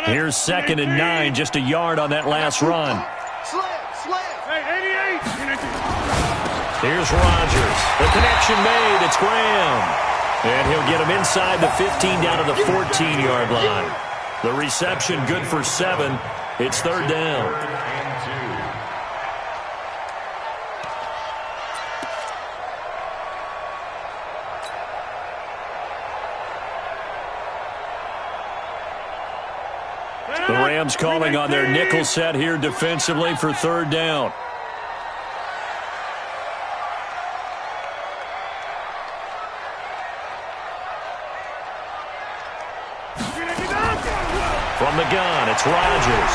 Here's 2nd and 9, just a yard on that last run. Here's Rodgers. The connection made. It's Graham. And he'll get him inside the 15 down to the 14-yard line. The reception good for 7. It's 3rd down. The Rams calling on their nickel set here defensively for 3rd down. From the gun, it's Rodgers.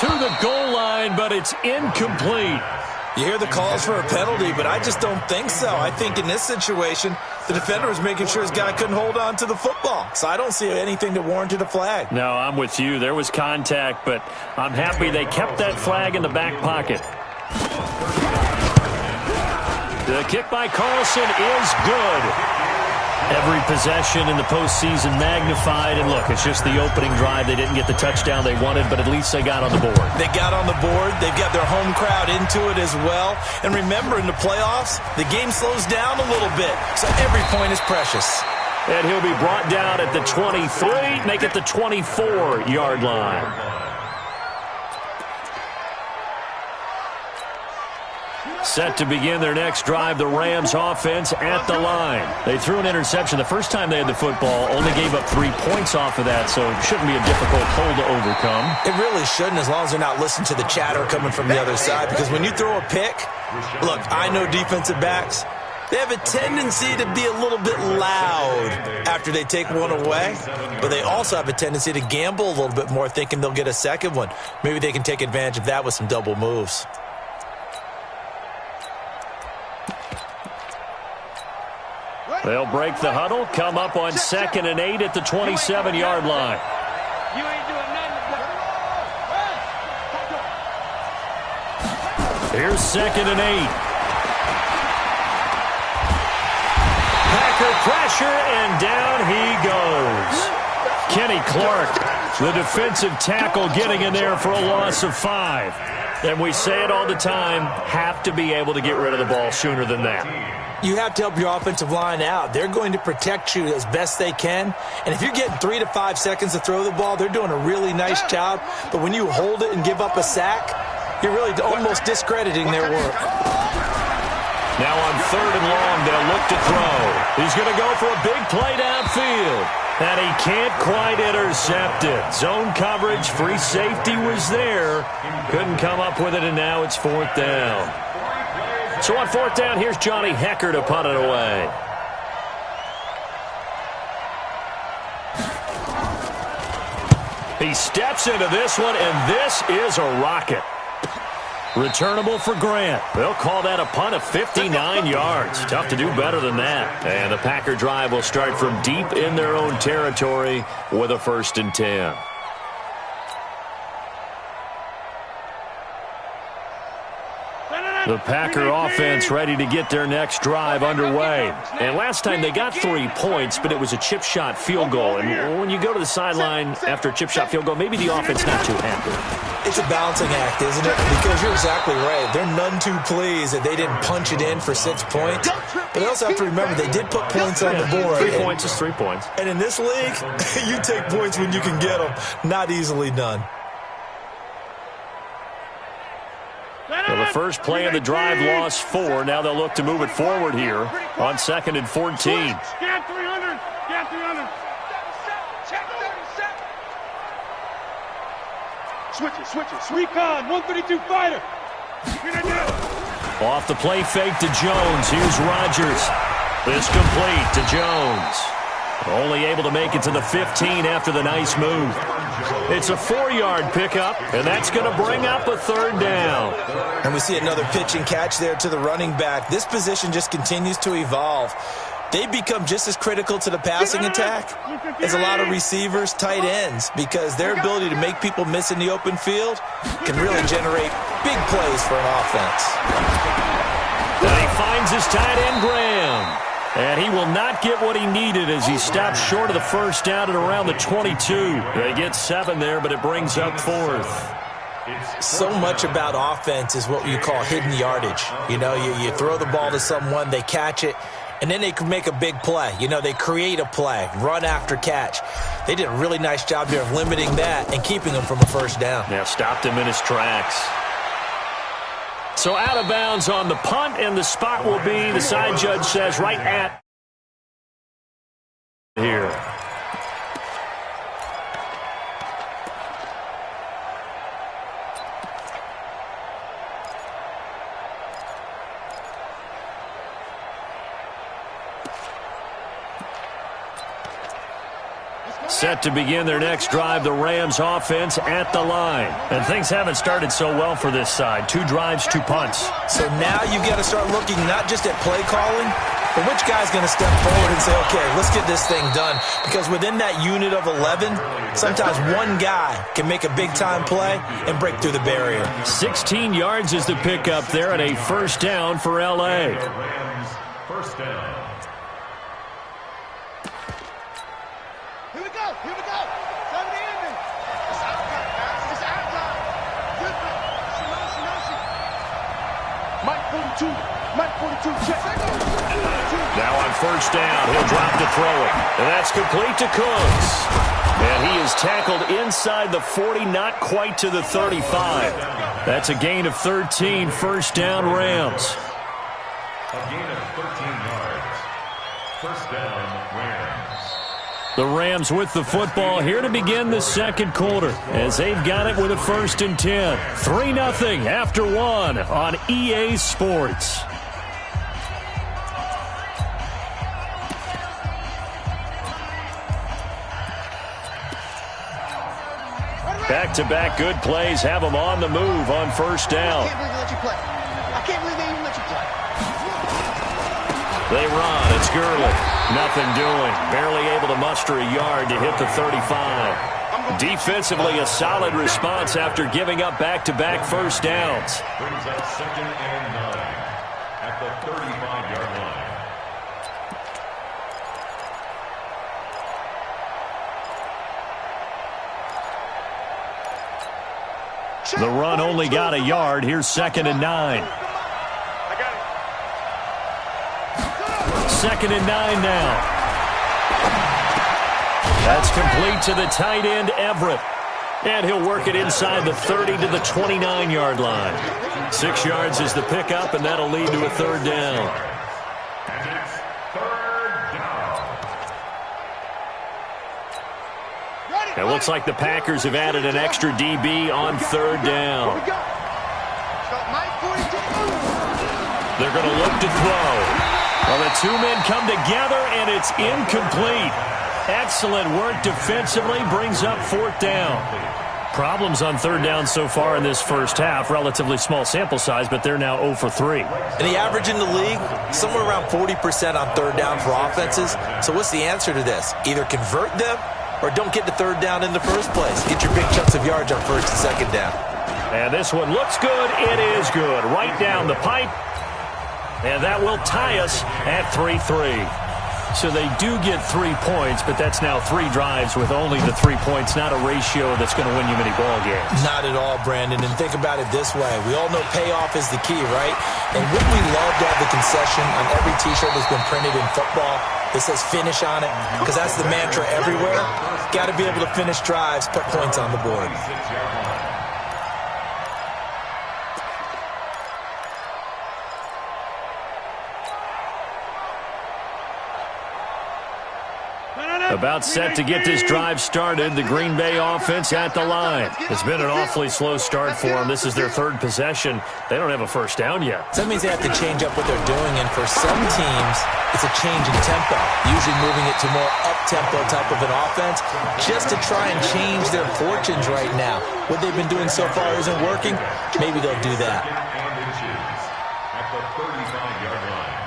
To the goal line, but it's incomplete. You hear the calls for a penalty, but I just don't think so. I think in this situation, the defender was making sure his guy couldn't hold on to the football. So I don't see anything that warranted a flag. No, I'm with you. There was contact, but I'm happy they kept that flag in the back pocket. The kick by Carlson is good. Every possession in the postseason magnified. And look, it's just the opening drive. They didn't get the touchdown they wanted, but at least they got on the board. They got on the board. They've got their home crowd into it as well. And remember, in the playoffs, the game slows down a little bit. So every point is precious. And he'll be brought down at the 23, make it the 24-yard line. Set to begin their next drive, the Rams offense at the line. They threw an interception the first time they had the football, only gave up 3 points off of that, so it shouldn't be a difficult hole to overcome. It really shouldn't, as long as they're not listening to the chatter coming from the other side, because when you throw a pick, look, I know defensive backs, they have a tendency to be a little bit loud after they take one away, but they also have a tendency to gamble a little bit more, thinking they'll get a second one. Maybe they can take advantage of that with some double moves. They'll break the huddle, come up on 2nd and 8 at the 27-yard line. You ain't doing nothing. Here's 2nd and 8. Packer pressure, and down he goes. Kenny Clark, the defensive tackle, getting in there for a loss of 5. And we say it all the time, have to be able to get rid of the ball sooner than that. You have to help your offensive line out. They're going to protect you as best they can. And if you're getting 3 to 5 seconds to throw the ball, they're doing a really nice job. But when you hold it and give up a sack, you're really almost discrediting their work. Now on 3rd and long, they'll look to throw. He's going to go for a big play downfield. And he can't quite intercept it. Zone coverage, free safety was there. Couldn't come up with it, and now it's 4th down. So on 4th down, here's Johnny Hekker to punt it away. He steps into this one, and this is a rocket. Returnable for Grant. They'll call that a punt of 59 yards. Tough to do better than that. And the Packer drive will start from deep in their own territory with a 1st and 10. The Packer offense ready to get their next drive underway. And last time they got 3 points, but it was a chip shot field goal. And when you go to the sideline after a chip shot field goal, maybe the offense not too happy. It's a balancing act, isn't it? Because you're exactly right. They're none too pleased that they didn't punch it in for 6 points. But they also have to remember they did put points on the board. 3 points is 3 points. And in this league, you take points when you can get them. Not easily done. Well, the first play of the drive lost 4. Now they'll look to move it forward here on 2nd and 14. Scan 300. Scan 300. Switch it. Recon, 132 fighter. Off the play fake to Jones. Here's Rodgers. It's complete to Jones. Only able to make it to the 15 after the nice move. It's a 4-yard pickup, and that's going to bring up a 3rd down. And we see another pitch and catch there to the running back. This position just continues to evolve. They become just as critical to the passing attack as a lot of receivers, tight ends, because their ability to make people miss in the open field can really generate big plays for an offense. And he finds his tight end, Graham. And he will not get what he needed as he stopped short of the first down at around the 22. They get 7 there, but it brings up 4th. So much about offense is what you call hidden yardage. You know, you throw the ball to someone, they catch it, and then they can make a big play. You know, they create a play, run after catch. They did a really nice job here of limiting that and keeping him from a first down. Yeah, stopped him in his tracks. So out of bounds on the punt, and the spot will be, the side judge says, right at here. Set to begin their next drive, the Rams offense at the line. And things haven't started so well for this side. 2 drives, 2 punts. So now you've got to start looking not just at play calling, but which guy's going to step forward and say, okay, let's get this thing done. Because within that unit of 11, sometimes one guy can make a big-time play and break through the barrier. 16 yards is the pickup there at a first down for L.A. First down. Here we go. Here we go. From the ending. It's outside, guys. It's outside. Mike 42. Mike 42. Check. Now on first down, he'll drop to throw it. And that's complete to Cooks. And he is tackled inside the 40, not quite to the 35. That's a gain of 13, first down Rams. A gain of 13 yards. First down, Rams. The Rams with the football here to begin the second quarter as they've got it with a 1st and 10. 3-0 after 1 on EA Sports. Back-to-back good plays have them on the move on first down. I can't believe they let you play. I can't believe they even let you play. They run. It's Gurley. Nothing doing. Barely able to muster a yard to hit the 35. Defensively, a solid response after giving up back-to-back first downs. Brings up 2nd and 9 at the 35-yard line. The run only got a yard. Here's 2nd and 9. 2nd and 9 now. That's complete to the tight end, Everett. And he'll work it inside the 30 to the 29-yard line. 6 yards is the pickup, and that'll lead to a 3rd down. And it's 3rd down. It looks like the Packers have added an extra DB on 3rd down. They're going to look to throw. Well, the 2 men come together, and it's incomplete. Excellent work defensively, brings up 4th down. Problems on 3rd down so far in this first half. Relatively small sample size, but they're now 0 for 3. And the average in the league, somewhere around 40% on 3rd down for offenses. So what's the answer to this? Either convert them or don't get to 3rd down in the first place. Get your big chunks of yards on 1st and 2nd down. And this one looks good. It is good. Right down the pipe. And that will tie us at 3-3. So they do get 3 points, but that's now 3 drives with only the 3 points, not a ratio that's going to win you many ball games. Not at all, Brandon. And think about it this way. We all know payoff is the key, right? And wouldn't we love to have the concession on every T-shirt that's been printed in football that says finish on it? Because that's the mantra everywhere. Got to be able to finish drives, put points on the board. About set to get this drive started, the Green Bay offense at the line. It's been an awfully slow start for them. This is their 3rd possession. They don't have a first down yet. So that means they have to change up what they're doing, and for some teams, it's a change in tempo, usually moving it to more up-tempo type of an offense, just to try and change their fortunes right now. What they've been doing so far isn't working. Maybe they'll do that. At the 35-yard line.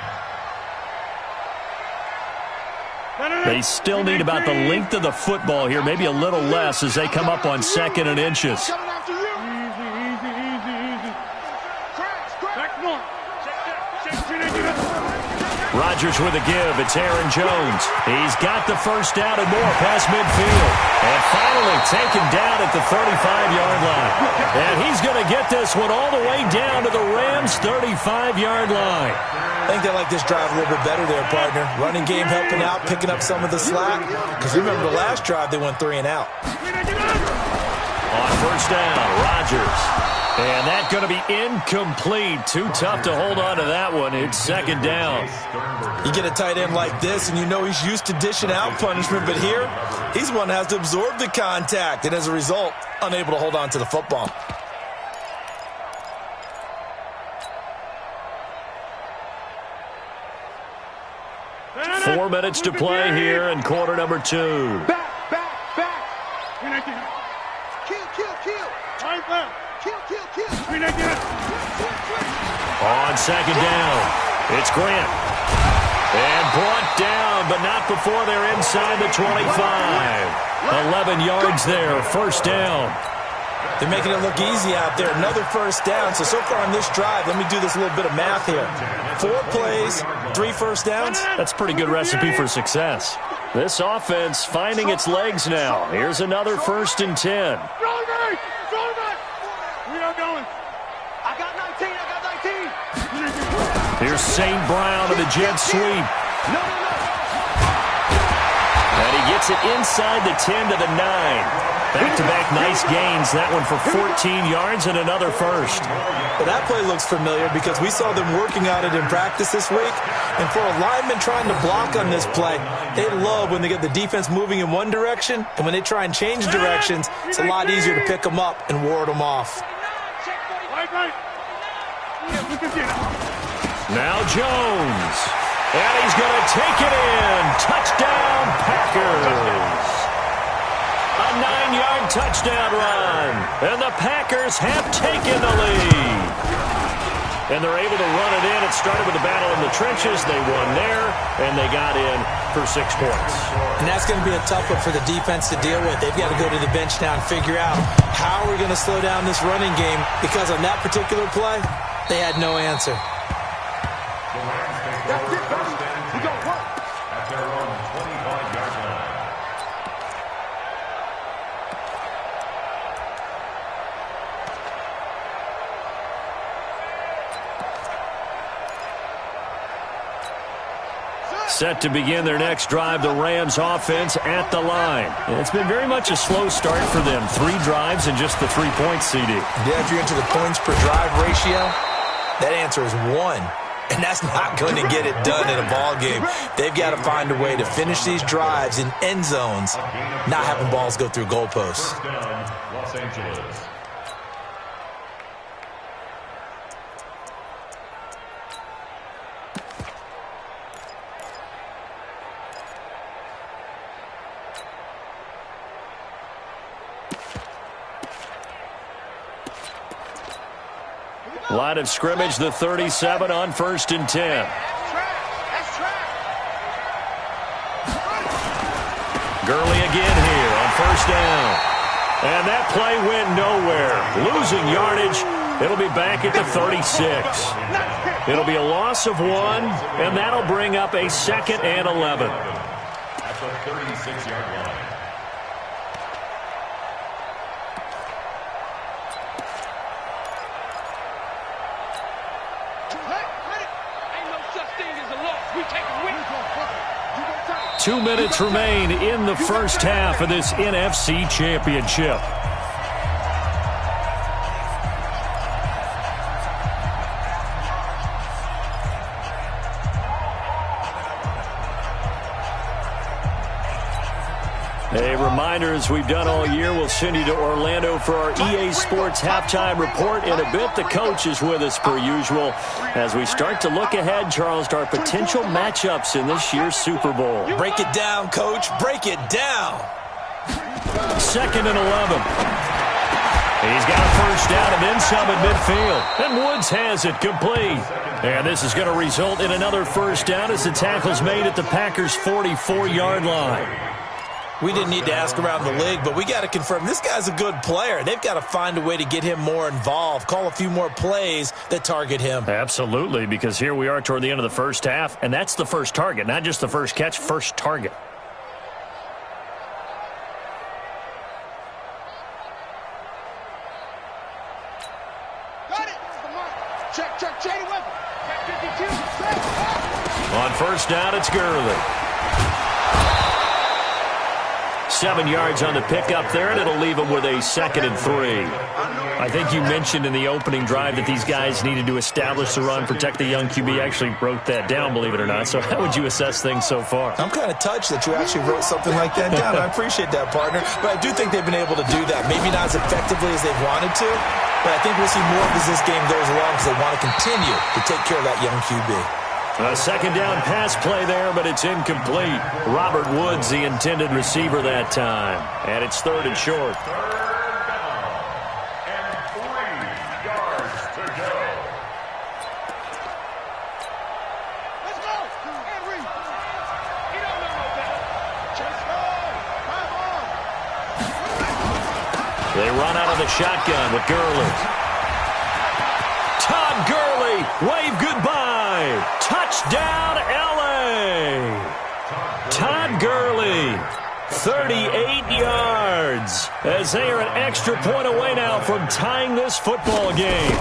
They still need about the length of the football here, maybe a little less as they come up on 2nd and inches. Easy. Back north. Check. Rodgers with a give. It's Aaron Jones. He's got the first down and more past midfield. And finally taken down at the 35-yard line. And he's going to get this one all the way down to the Rams' 35-yard line. I think they like this drive a little bit better there, partner. Running game helping out, picking up some of the slack. Because remember the last drive, they went 3 and out. On first down, Rodgers. And that's going to be incomplete. Too tough to hold on to that one. It's second down. You get a tight end like this, and you know he's used to dishing out punishment. But here, he's the one that has to absorb the contact. And as a result, unable to hold on to the football. Four minutes to play here in quarter number 2. Back. Kill. Right back. Kill. On second down, it's Grant. And brought down, but not before they're inside the 25. 11 yards there, first down. They're making it look easy out there. Another first down. So far on this drive, let me do this little bit of math here. 4 plays, 3 first downs. That's a pretty good recipe for success. This offense finding its legs now. Here's another 1st and 10. We are going. I got 19. Here's St. Brown to the jet sweep. No. And he gets it inside the 10 to the 9. Back-to-back nice gains. That one for 14 yards and another first. Well, that play looks familiar because we saw them working on it in practice this week. And for a lineman trying to block on this play, they love when they get the defense moving in one direction. And when they try and change directions, it's a lot easier to pick them up and ward them off. Now Jones. And he's going to take it in. Touchdown, Packers. A 9-yard touchdown run. And the Packers have taken the lead. And they're able to run it in. It started with a battle in the trenches. They won there, and they got in for 6 points. And that's going to be a tough one for the defense to deal with. They've got to go to the bench now and figure out how are we going to slow down this running game, because on that particular play, they had no answer. That's it, baby. We got work. At their own 25-yard line. Set to begin their next drive, the Rams offense at the line. It's been very much a slow start for them. 3 drives and just the 3 points, CD. Yeah, if you're into the points per drive ratio, that answer is 1. And that's not going to get it done in a ball game. They've got to find a way to finish these drives in end zones, not having balls go through goalposts. First down, Los Angeles. Line of scrimmage, the 37 on 1st and 10. That's track. Gurley again here on 1st down. And that play went nowhere. Losing yardage. It'll be back at the 36. It'll be a loss of 1, and that'll bring up a 2nd and 11. At the 36-yard line. Ain't no such thing as a loss. We take a win. 2 minutes remain in the first half of this NFC Championship. A reminder, as we've done all year, we'll send you to Orlando for our EA Sports halftime report. In a bit, the coach is with us per usual as we start to look ahead, Charles, to our potential matchups in this year's Super Bowl. Break it down, Coach. Break it down. 2nd and 11. He's got a first down and then some at midfield. And Woods has it complete. And this is going to result in another first down as the tackle's made at the Packers' 44-yard line. We didn't need to ask around the league, but we got to confirm this guy's a good player. They've got to find a way to get him more involved, call a few more plays that target him. Absolutely, because here we are toward the end of the first half, and that's the first target, not just the first catch, first target. On first down, it's Gurley. 7 yards on the pickup there, and it'll leave him with a 2nd and 3. I think you mentioned in the opening drive that these guys needed to establish the run, protect the young QB. I actually wrote that down, believe it or not. So how would you assess things so far? I'm kind of touched that you actually wrote something like that down. I appreciate that, partner. But I do think they've been able to do that. Maybe not as effectively as they've wanted to, but I think we'll see more as this game goes along because they want to continue to take care of that young QB. A 2nd down pass play there, but it's incomplete. Robert Woods, the intended receiver that time. And it's 3rd and short. 3rd down and 3 yards to go. Let's go. Henry. He don't know no better. Just go. Come on. They run out of the shotgun with Gurley. Todd Gurley, wave goodbye. Touchdown, L.A. Todd Gurley, 38 yards, as they are an extra point away now from tying this football game.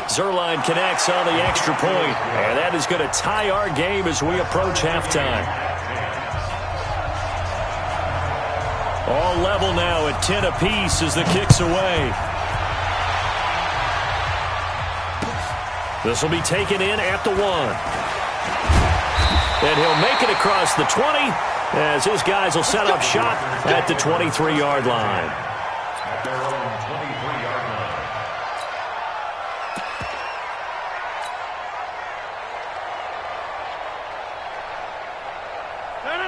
Zuerlein connects on the extra point, and that is going to tie our game as we approach halftime. All level now at 10 apiece as the kick's away. This will be taken in at the 1. And he'll make it across the 20 as his guys will set up shop at the 23-yard line. At their own 23-yard line.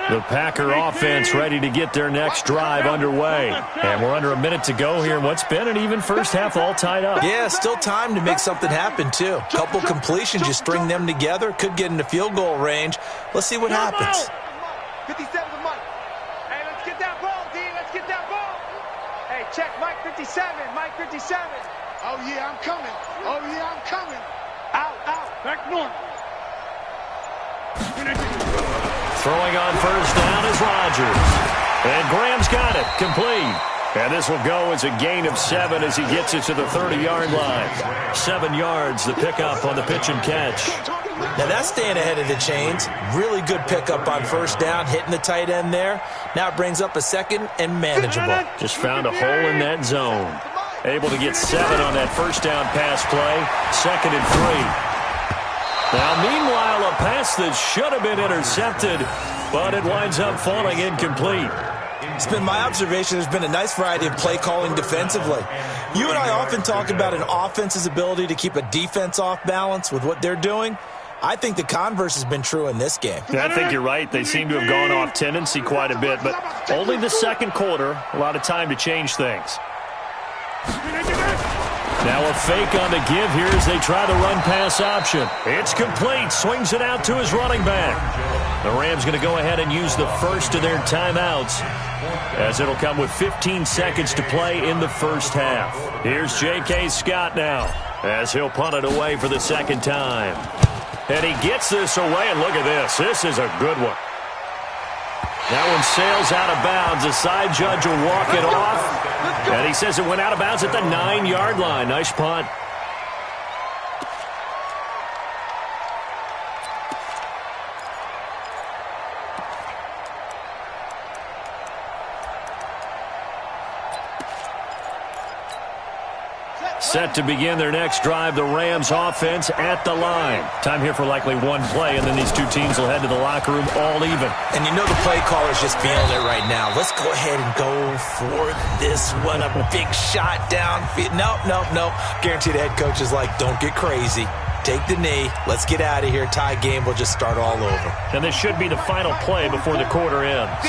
The Packer offense ready to get their next drive underway. And we're under a minute to go here in what's been an even first half, all tied up. Yeah, still time to make something happen, too. Couple completions, you string them together, could get into field goal range. Let's see what happens. 57 to Mike. Hey, let's get that ball, D. Let's get that ball. Hey, check Mike 57. Mike 57. Oh, yeah, I'm coming. Oh, yeah, I'm coming. Out. Back north. Throwing on first down is Rodgers. And Graham's got it. Complete. And this will go as a gain of 7 as he gets it to the 30-yard line. 7 yards, the pickup on the pitch and catch. Now that's staying ahead of the chains. Really good pickup on first down, hitting the tight end there. Now it brings up a 2nd and manageable. Just found a hole in that zone. Able to get 7 on that first down pass play. 2nd and 3. Now, meanwhile, a pass that should have been intercepted, but it winds up falling incomplete. It's been my observation there's been a nice variety of play calling defensively. You and I often talk about an offense's ability to keep a defense off balance with what they're doing. I think the converse has been true in this game. I think you're right. They seem to have gone off tendency quite a bit, but only the second quarter, a lot of time to change things. Now a fake on the give here as they try the run-pass option. It's complete. Swings it out to his running back. The Rams going to go ahead and use the first of their timeouts as it'll come with 15 seconds to play in the first half. Here's J.K. Scott now as he'll punt it away for the 2nd time. And he gets this away, and look at this. This is a good one. That one sails out of bounds. The side judge will walk it off. And he says it went out of bounds at the 9-yard line. Nice punt. Set to begin their next drive, the Rams offense at the line. Time here for likely one play, and then these two teams will head to the locker room all even. And you know the play caller's just feeling it right now. Let's go ahead and go for this one. A big shot downfield. Nope. Guaranteed the head coach is like, don't get crazy. Take the knee. Let's get out of here. Tie game. We'll just start all over. And this should be the final play before the quarter ends.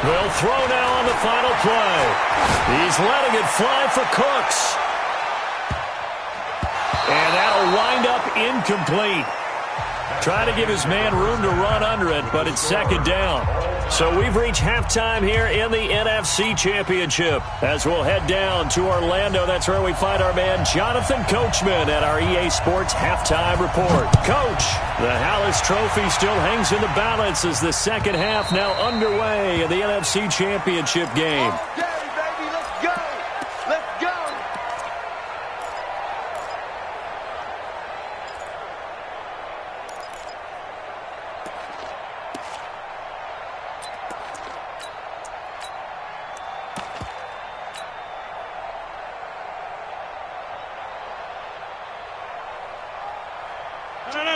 They'll throw now on the final play. He's letting it fly for Cooks. And that'll wind up incomplete. Trying to give his man room to run under it, but it's second down. So we've reached halftime here in the NFC Championship. As we'll head down to Orlando, that's where we find our man Jonathan Coachman at our EA Sports Halftime Report. Coach, the Hallis Trophy still hangs in the balance as the second half now underway in the NFC Championship game. Okay, baby, let's go. Let's go.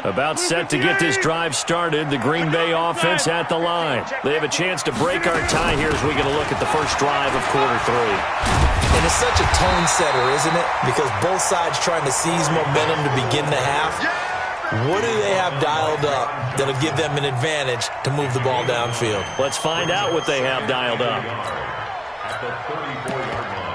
About set to get this drive started, the Green Bay offense at the line. They have a chance to break our tie here as we get a look at the first drive of quarter three. And it's such a tone setter, isn't it? Because both sides trying to seize momentum to begin the half. What do they have dialed up that'll give them an advantage to move the ball downfield? Let's find out what they have dialed up. At the 34-yard line.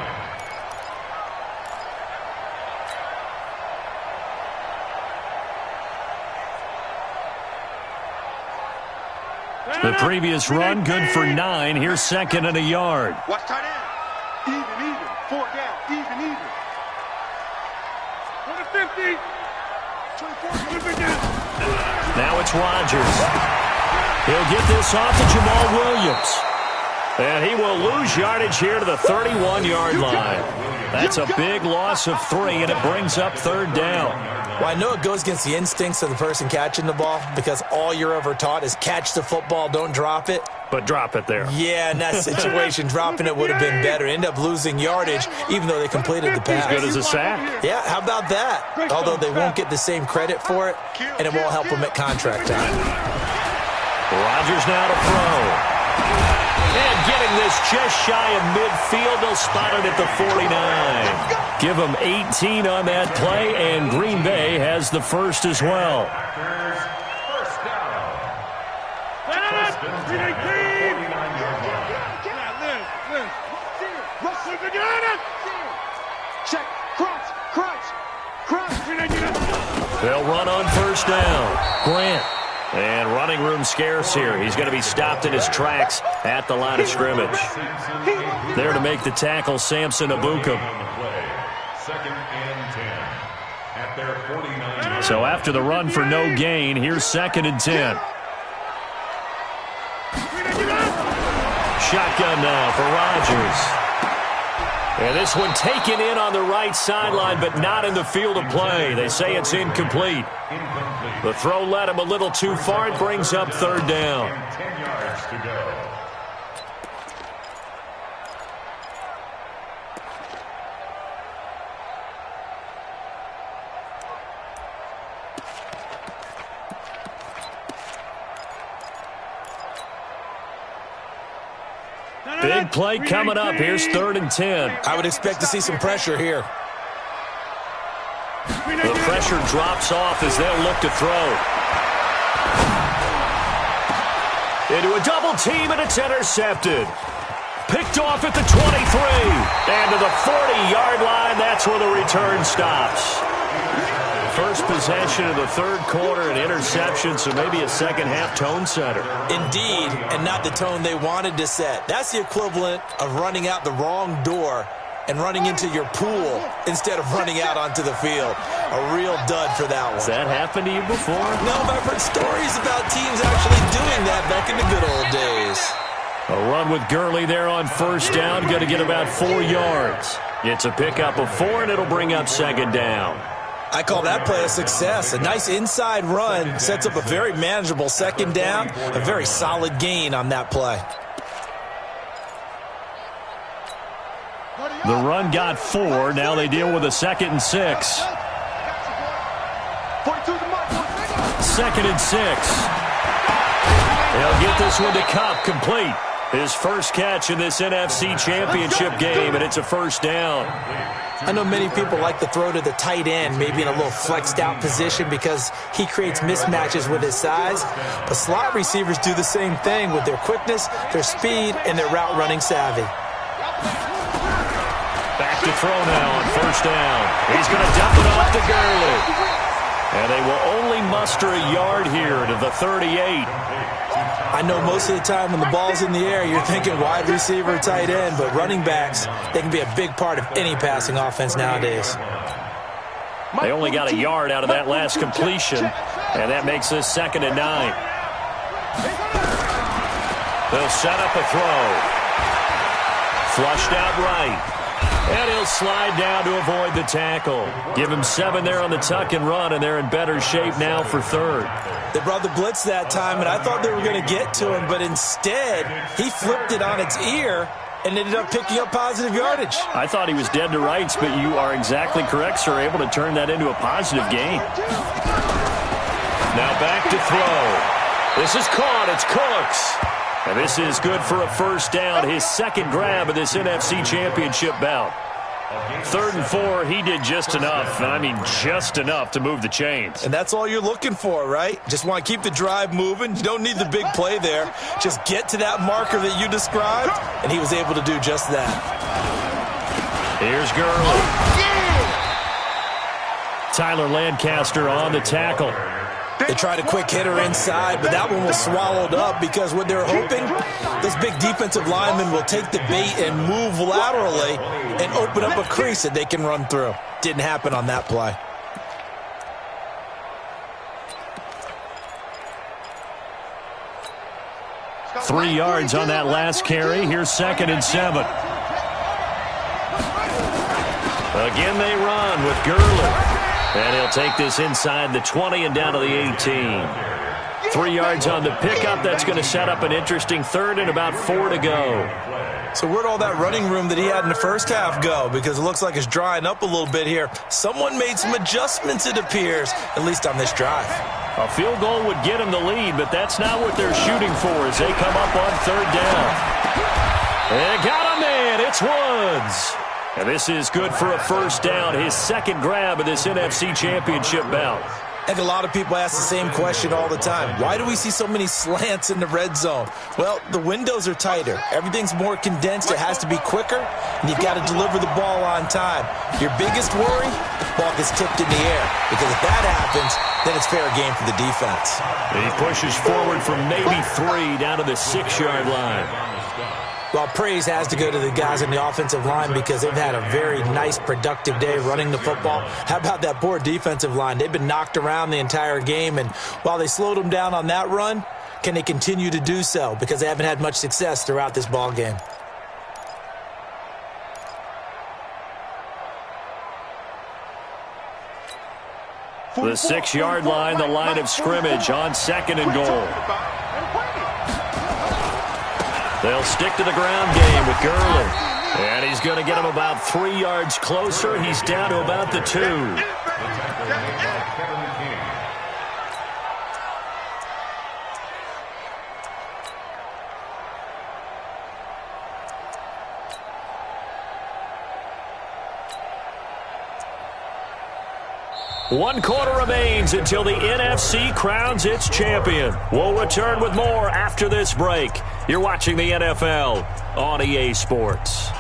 The previous run, good for 9. Here's second and a yard. Watch tight end. Even. 4 down. Even. On the 50. 24. Now it's Rodgers. He'll get this off to Jamal Williams. And he will lose yardage here to the 31-yard line. That's a big loss of 3, and it brings up third down. Well, I know it goes against the instincts of the person catching the ball because all you're ever taught is catch the football, don't drop it. But drop it there. Yeah, in that situation, dropping it would have been better. End up losing yardage, even though they completed the pass. As good as a sack. Yeah, how about that? Although they won't get the same credit for it, and it won't help them at contract time. Rodgers now to throw. And getting this just shy of midfield, they'll spot it at the 49. Give them 18 on that play, and Green Bay has the first as well. First down. Check. Crunch. They'll run on first down. Grant. And running room scarce here. He's going to be stopped in his tracks at the line of scrimmage. There to make the tackle, Samson Abukum. Second and 10. At their 49. So after the run for no gain, here's second and 10. Shotgun now for Rodgers. And this one taken in on the right sideline, but not in the field of play. They say it's incomplete. The throw led him a little too far. It brings up third down. 10 yards to go. Big play coming up. Here's third and 10. I would expect to see some pressure here. The pressure drops off as they'll look to throw. Into a double team, and it's intercepted. Picked off at the 23. And to the 40-yard line, that's where the return stops. First possession of the third quarter, an interception, so maybe a second-half tone setter. Indeed, and not the tone they wanted to set. That's the equivalent of running out the wrong door and running into your pool instead of running out onto the field. A real dud for that one. Has that happened to you before? No, but I've heard stories about teams actually doing that back in the good old days. A run with Gurley there on first down, going to get about 4 yards. It's a pickup of 4, and it'll bring up second down. I call that play a success. A nice inside run sets up a very manageable second down, a very solid gain on that play. The run got 4. Now they deal with a 2nd and 6. Second and 6. They'll get this one to Kupp, complete. His first catch in this NFC Championship game, and it's a first down. I know many people like to throw to the tight end, maybe in a little flexed out position because he creates mismatches with his size. But slot receivers do the same thing with their quickness, their speed, and their route running savvy. Back to throw now on first down. He's going to dump it off to Gurley. And they will only muster a yard here to the 38. I know most of the time when the ball's in the air, you're thinking wide receiver, tight end, but running backs, they can be a big part of any passing offense nowadays. They only got a yard out of that last completion, and that makes this 2nd and 9. They'll set up a throw. Flushed out right. And he'll slide down to avoid the tackle. Give him 7 there on the tuck and run, and they're in better shape now for 3rd. They brought the blitz that time, and I thought they were going to get to him, but instead, he flipped it on its ear and ended up picking up positive yardage. I thought he was dead to rights, but you are exactly correct, sir. Able to turn that into a positive gain. Now back to throw. This is caught. It's Cooks. And this is good for a first down, his 2nd grab of this NFC Championship bout. 3rd and 4, he did just enough, and I mean just enough to move the chains. And that's all you're looking for, right? Just want to keep the drive moving. You don't need the big play there. Just get to that marker that you described, and he was able to do just that. Here's Gurley. Tyler Lancaster on the tackle. They tried a quick hitter inside, but that one was swallowed up because what they're hoping, this big defensive lineman will take the bait and move laterally and open up a crease that they can run through. Didn't happen on that play. Three yards on that last carry. Here's 2nd and 7. Again they run with Gurley. And he'll take this inside the 20 and down to the 18. 3 yards on the pickup. That's going to set up an interesting 3rd and about 4 to go. So where'd all that running room that he had in the first half go? Because it looks like it's drying up a little bit here. Someone made some adjustments, it appears, at least on this drive. A field goal would get him the lead, but that's not what they're shooting for as they come up on 3rd down. They got a man. It's Woods. And this is good for a first down, his 2nd grab of this NFC Championship bout. And a lot of people ask the same question all the time. Why do we see so many slants in the red zone? Well, the windows are tighter. Everything's more condensed. It has to be quicker, and you've got to deliver the ball on time. Your biggest worry, the ball gets tipped in the air. Because if that happens, then it's fair game for the defense. He pushes forward from maybe 3 down to the 6-yard line. Well, praise has to go to the guys in the offensive line because they've had a very nice, productive day running the football. How about that poor defensive line? They've been knocked around the entire game, and while they slowed them down on that run, can they continue to do so? Because they haven't had much success throughout this ball game. The 6-yard line, the line of scrimmage on 2nd and goal. They'll stick to the ground game with Gurley. And he's going to get him about 3 yards closer. He's down to about the 2. One quarter remains until the NFC crowns its champion. We'll return with more after this break. You're watching the NFL on EA Sports.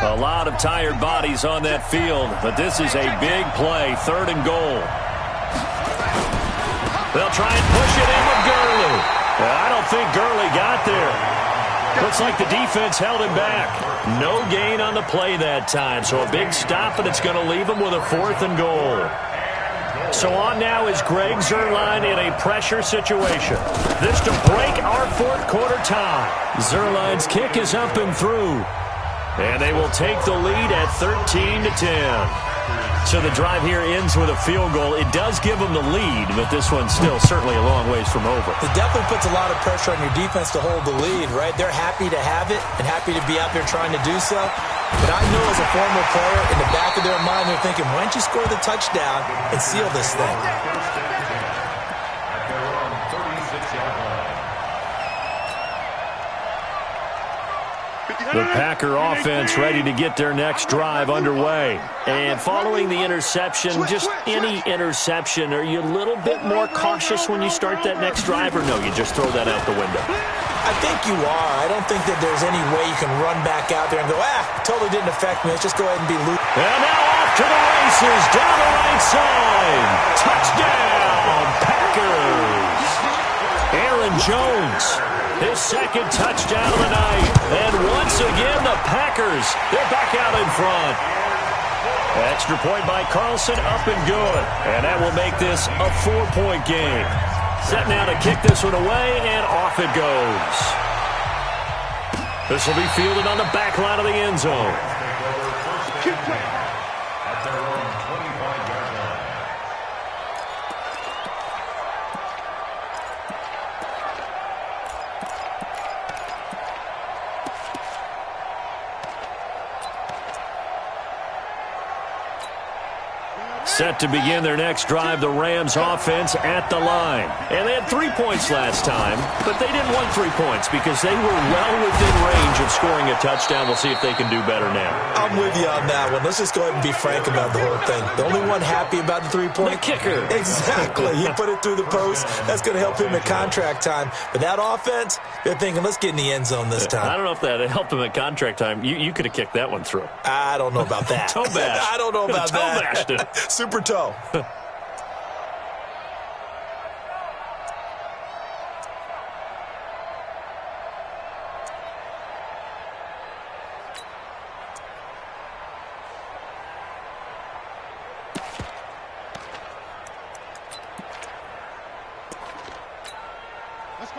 A lot of tired bodies on that field, but this is a big play, 3rd and goal. They'll try and push it in with Gurley. I don't think Gurley got there. Looks like the defense held him back. No gain on the play that time, so a big stop, and it's going to leave him with a 4th and goal. So on now is Greg Zuerlein in a pressure situation. This to break our 4th quarter tie. Zuerlein's kick is up and through. And they will take the lead at 13-10. So the drive here ends with a field goal. It does give them the lead, but this one's still certainly a long ways from over. It definitely puts a lot of pressure on your defense to hold the lead, right? They're happy to have it and happy to be out there trying to do so. But I know as a former player, in the back of their mind, they're thinking, why don't you score the touchdown and seal this thing? At their own 36-yard line. The Packer offense ready to get their next drive underway. And following the interception, just any interception, are you a little bit more cautious when you start that next drive, or no, you just throw that out the window? I think you are. I don't think that there's any way you can run back out there and go, totally didn't affect me. Let's just go ahead and be loose. And now off to the races, down the right side. Touchdown, Packers. Aaron Jones, his second touchdown of the night. And once again, the Packers, they're back out in front. Extra point by Carlson, up and good. And that will make this a 4-point game. Set now to kick this one away, and off it goes. This will be fielded on the back line of the end zone. At their own 25-yard line. Set to begin their next drive, the Rams offense at the line. And they had 3 points last time, but they didn't want 3 points because they were well within range of scoring a touchdown. We'll see if they can do better now. I'm with you on that one. Let's just go ahead and be frank about the whole thing. The only one happy about the 3-point? The kicker. Exactly. He put it through the post. That's going to help him at contract time. But that offense, they're thinking, let's get in the end zone this time. I don't know if that helped him at contract time. You could have kicked that one through. I don't know about that. Toe bash. I don't know about Toe that. bashed it. Super toe.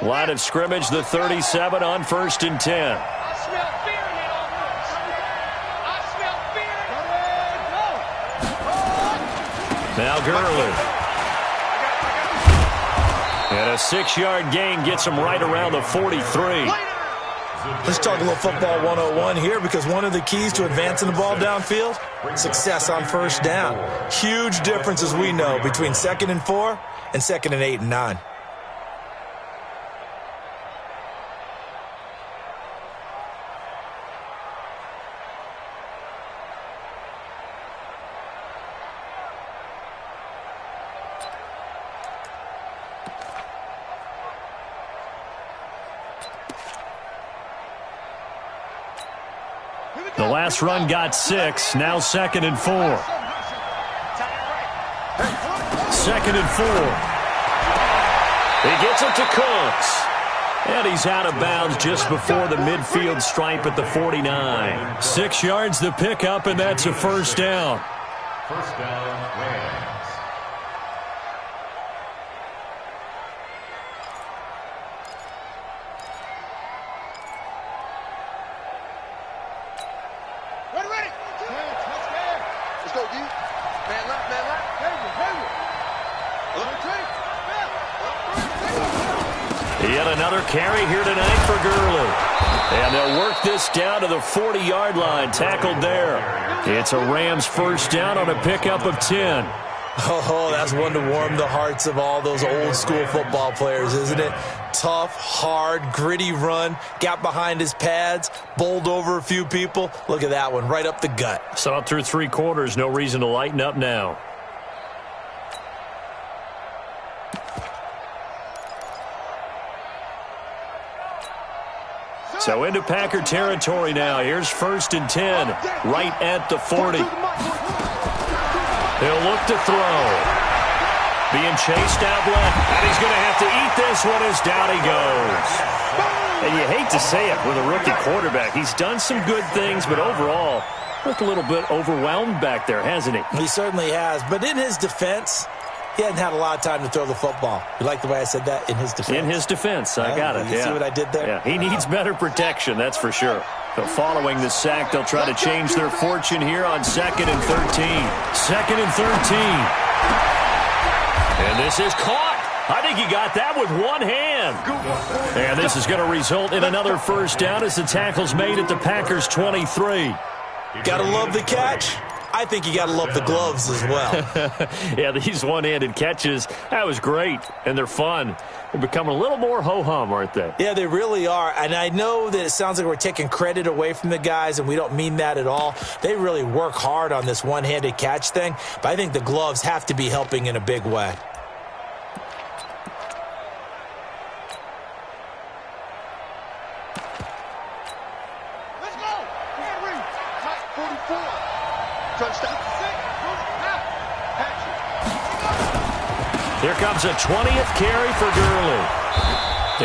Line of scrimmage, the 37 on 1st and 10. I smell fear in that offense. I smell fear. Now Gurley. And a 6-yard gain gets him right around the 43. Let's talk a little football 101 here, because one of the keys to advancing the ball downfield, success on first down. Huge difference, as we know, between 2nd and 4 and 2nd and 8 and 9. The last run got 6. Now 2nd and 4. 2nd and 4. He gets it to Cooks. And he's out of bounds just before the midfield stripe at the 49. 6 yards the pickup, and that's a first down. First down, Rams. Ready. Let's go, D. Man left. He had another carry here tonight for Gurley. And they'll work this down to the 40-yard line, tackled there. It's a Rams first down on a pickup of 10. Oh, that's one to warm the hearts of all those old-school football players, isn't it? Tough, hard, gritty run, got behind his pads, bowled over a few people. Look at that one, right up the gut. Saw it through 3 quarters, no reason to lighten up now. So into Packer territory now. Here's 1st and 10, right at the 40. He'll look to throw. Being chased out left. And he's going to have to eat this one as down he goes. And you hate to say it with a rookie quarterback. He's done some good things, but overall, looked a little bit overwhelmed back there, hasn't he? He certainly has. But in his defense, he hasn't had a lot of time to throw the football. You like the way I said that? In his defense. In his defense. I got it. You see what I did there? Yeah, he needs better protection, that's for sure. So following the sack, they'll try to change their fortune here on 2nd and 13. 2nd and 13. And this is caught. I think he got that with one hand. And this is going to result in another first down as the tackle's made at the Packers' 23. Gotta love the catch. I think you gotta love the gloves as well. Yeah, these one-handed catches, that was great, and they're fun. They're becoming a little more ho-hum, aren't they? Yeah, they really are, and I know that it sounds like we're taking credit away from the guys, and we don't mean that at all. They really work hard on this one-handed catch thing, but I think the gloves have to be helping in a big way. Let's go. Henry. 44. Touchdown. Here comes a 20th carry for Gurley.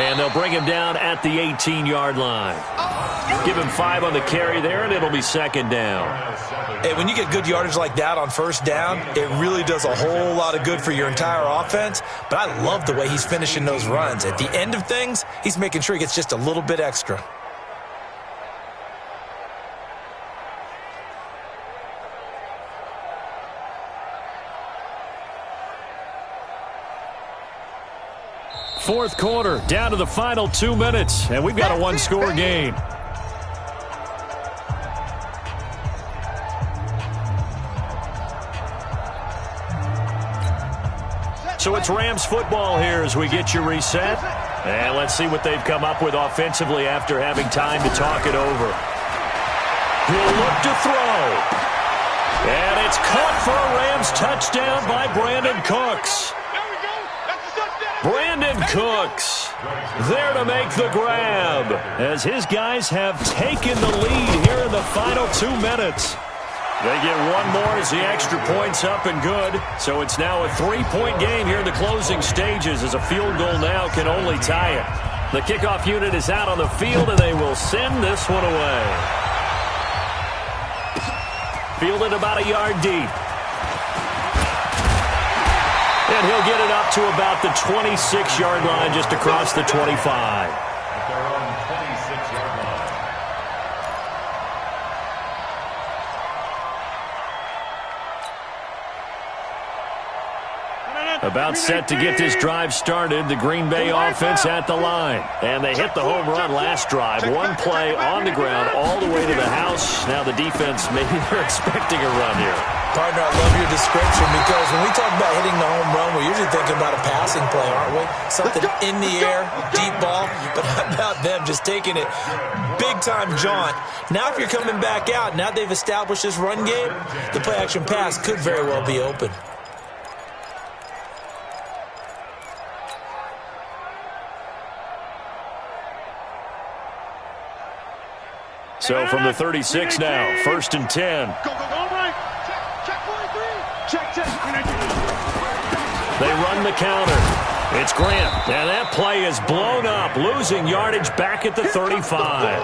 And they'll bring him down at the 18-yard line. Give him 5 on the carry there, and it'll be second down. Hey, when you get good yardage like that on first down, it really does a whole lot of good for your entire offense. But I love the way he's finishing those runs. At the end of things, he's making sure he gets just a little bit extra. Fourth quarter, down to the final 2 minutes, and we've got a one-score game. So it's Rams football here as we get you reset. And let's see what they've come up with offensively after having time to talk it over. He'll look to throw. And it's caught for a Rams touchdown by Brandon Cooks. Brandon Cooks there to make the grab as his guys have taken the lead here in the final 2 minutes. They get one more as the extra point's up and good. So it's now a 3-point game here in the closing stages as a field goal now can only tie it. The kickoff unit is out on the field and they will send this one away. Fielded about a yard deep. And he'll get it up to about the 26-yard line just across the 25. At their own 26-yard line. About set to get this drive started, the Green Bay offense at the line. And they hit the home run last drive. One play on the ground all the way to the house. Now the defense, maybe they're expecting a run here. Partner, I love your description because when we talk about hitting the home run, we're usually thinking about a passing play, aren't we? Something in the air, deep ball. But how about them just taking it big-time jaunt? Now if you're coming back out, now they've established this run game, the play-action pass could very well be open. So from the 36 now, 1st and 10. Go, right. Check 43. Check. They run the counter. It's Grant, and that play is blown up, losing yardage back at the 35.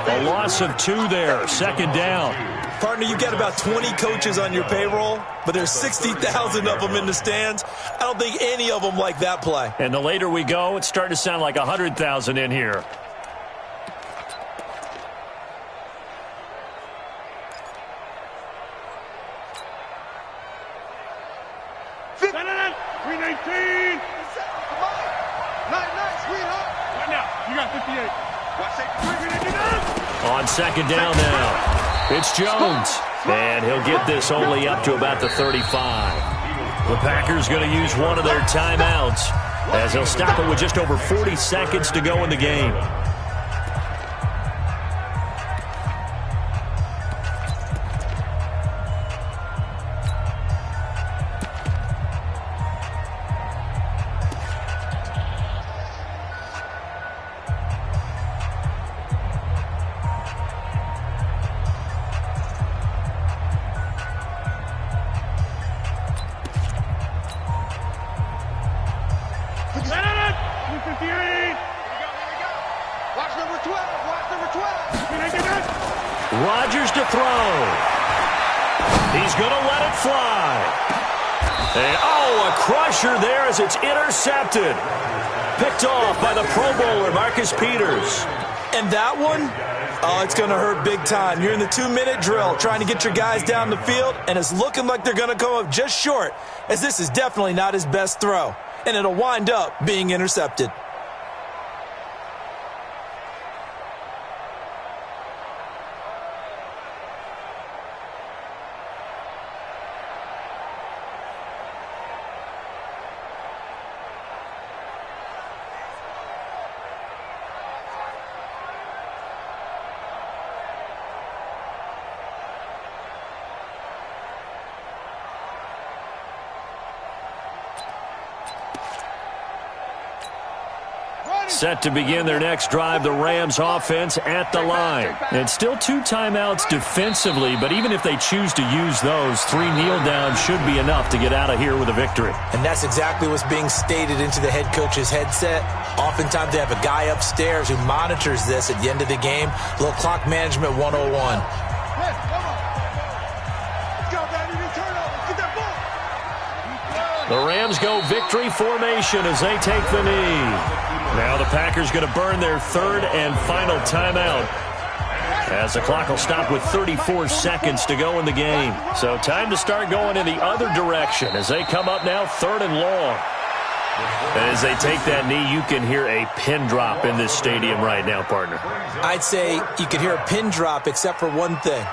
A loss of 2 there, second down. Partner, you've got about 20 coaches on your payroll, but there's 60,000 of them in the stands. I don't think any of them like that play. And the later we go, it's starting to sound like 100,000 in here. On second down now, it's Jones. And he'll get this only up to about the 35. The Packers going to use one of their timeouts as they'll stop it with just over 40 seconds to go in the game. Rodgers to throw. He's going to let it fly. And, a crusher there as it's intercepted. Picked off by the Pro Bowler, Marcus Peters. And that one, it's going to hurt big time. You're in the 2-minute drill trying to get your guys down the field, and it's looking like they're going to come up just short, as this is definitely not his best throw. And it'll wind up being intercepted. set to begin their next drive. The Rams offense at the line. And still 2 timeouts defensively, but even if they choose to use those, 3 kneel downs should be enough to get out of here with a victory. And that's exactly what's being stated into the head coach's headset. Oftentimes they have a guy upstairs who monitors this at the end of the game. A little clock management 101. The Rams go victory formation as they take the knee. Now the Packers going to burn their 3rd and final timeout, as the clock will stop with 34 seconds to go in the game. So time to start going in the other direction as they come up now 3rd and long. And as they take that knee, you can hear a pin drop in this stadium right now, partner. I'd say you can hear a pin drop except for one thing.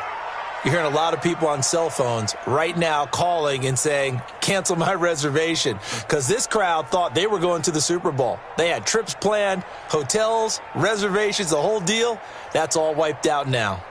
You're hearing a lot of people on cell phones right now calling and saying, cancel my reservation, because this crowd thought they were going to the Super Bowl. They had trips planned, hotels, reservations, the whole deal. That's all wiped out now.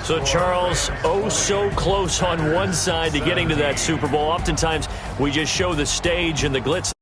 So, Charles, oh so close on one side to getting to that Super Bowl. Oftentimes, we just show the stage and the glitz.